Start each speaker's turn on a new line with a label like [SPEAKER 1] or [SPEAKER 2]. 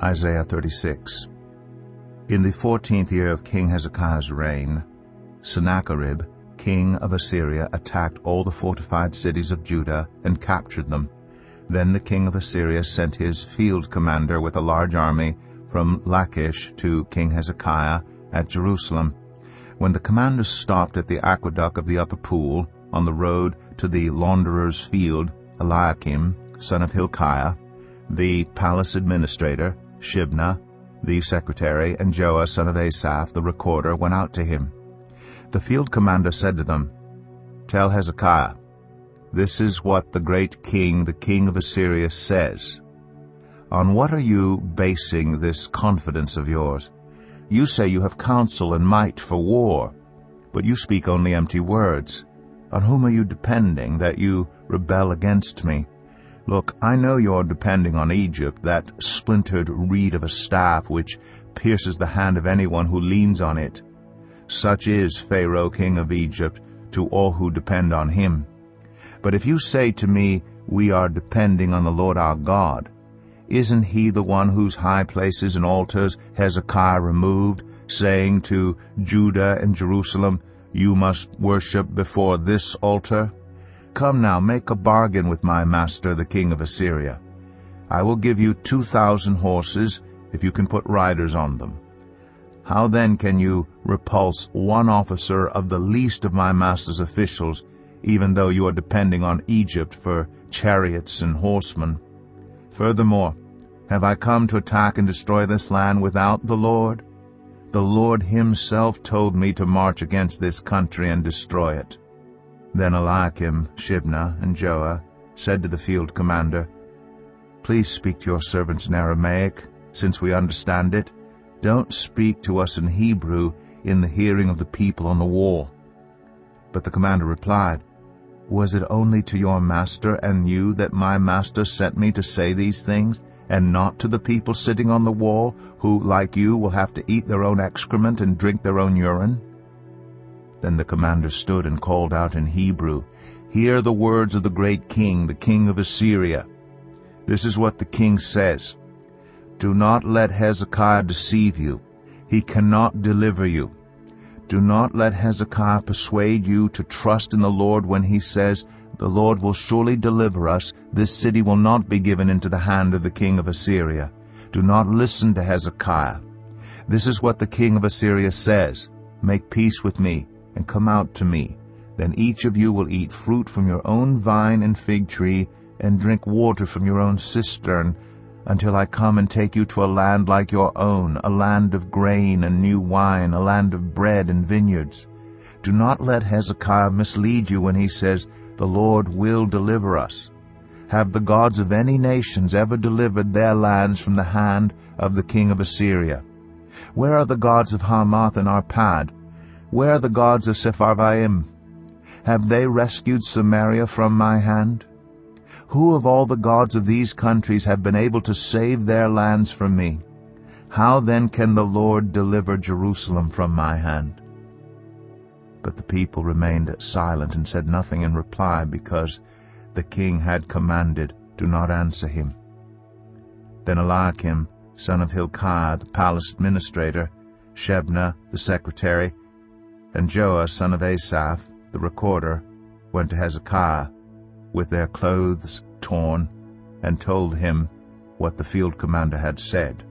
[SPEAKER 1] Isaiah 36. In the 14th year of King Hezekiah's reign, Sennacherib, king of Assyria, attacked all the fortified cities of Judah and captured them. Then the king of Assyria sent his field commander with a large army from Lachish to King Hezekiah at Jerusalem. When the commander stopped at the aqueduct of the upper pool on the road to the launderer's field, Eliakim, son of Hilkiah, the palace administrator, Shebna, the secretary, and Joah, son of Asaph, the recorder, went out to him. The field commander said to them, "Tell Hezekiah, this is what the great king, the king of Assyria, says. On what are you basing this confidence of yours? You say you have counsel and might for war, but you speak only empty words. On whom are you depending that you rebel against me? Look, I know you're depending on Egypt, that splintered reed of a staff which pierces the hand of anyone who leans on it. Such is Pharaoh, king of Egypt, to all who depend on him. But if you say to me, 'We are depending on the Lord our God,' isn't he the one whose high places and altars Hezekiah removed, saying to Judah and Jerusalem, 'You must worship before this altar'? Come now, make a bargain with my master, the king of Assyria. I will give you 2,000 horses if you can put riders on them. How then can you repulse one officer of the least of my master's officials, even though you are depending on Egypt for chariots and horsemen? Furthermore, have I come to attack and destroy this land without the Lord? The Lord himself told me to march against this country and destroy it." Then Eliakim, Shebna, and Joah said to the field commander, "Please speak to your servants in Aramaic, since we understand it. Don't speak to us in Hebrew in the hearing of the people on the wall." But the commander replied, "Was it only to your master and you that my master sent me to say these things, and not to the people sitting on the wall, who, like you, will have to eat their own excrement and drink their own urine?" Then the commander stood and called out in Hebrew, "Hear the words of the great king, the king of Assyria. This is what the king says. Do not let Hezekiah deceive you. He cannot deliver you. Do not let Hezekiah persuade you to trust in the Lord when he says, 'The Lord will surely deliver us. This city will not be given into the hand of the king of Assyria.' Do not listen to Hezekiah. This is what the king of Assyria says, 'Make peace with me, and come out to me. Then each of you will eat fruit from your own vine and fig tree, and drink water from your own cistern, until I come and take you to a land like your own, a land of grain and new wine, a land of bread and vineyards.' Do not let Hezekiah mislead you when he says, 'The Lord will deliver us.' Have the gods of any nations ever delivered their lands from the hand of the king of Assyria? Where are the gods of Hamath and Arpad? Where are the gods of Sepharvaim? Have they rescued Samaria from my hand? Who of all the gods of these countries have been able to save their lands from me? How then can the Lord deliver Jerusalem from my hand?" But the people remained silent and said nothing in reply, because the king had commanded, "Do not answer him." Then Eliakim, son of Hilkiah, the palace administrator, Shebna, the secretary, and Joah, son of Asaph, the recorder, went to Hezekiah with their clothes torn, and told him what the field commander had said.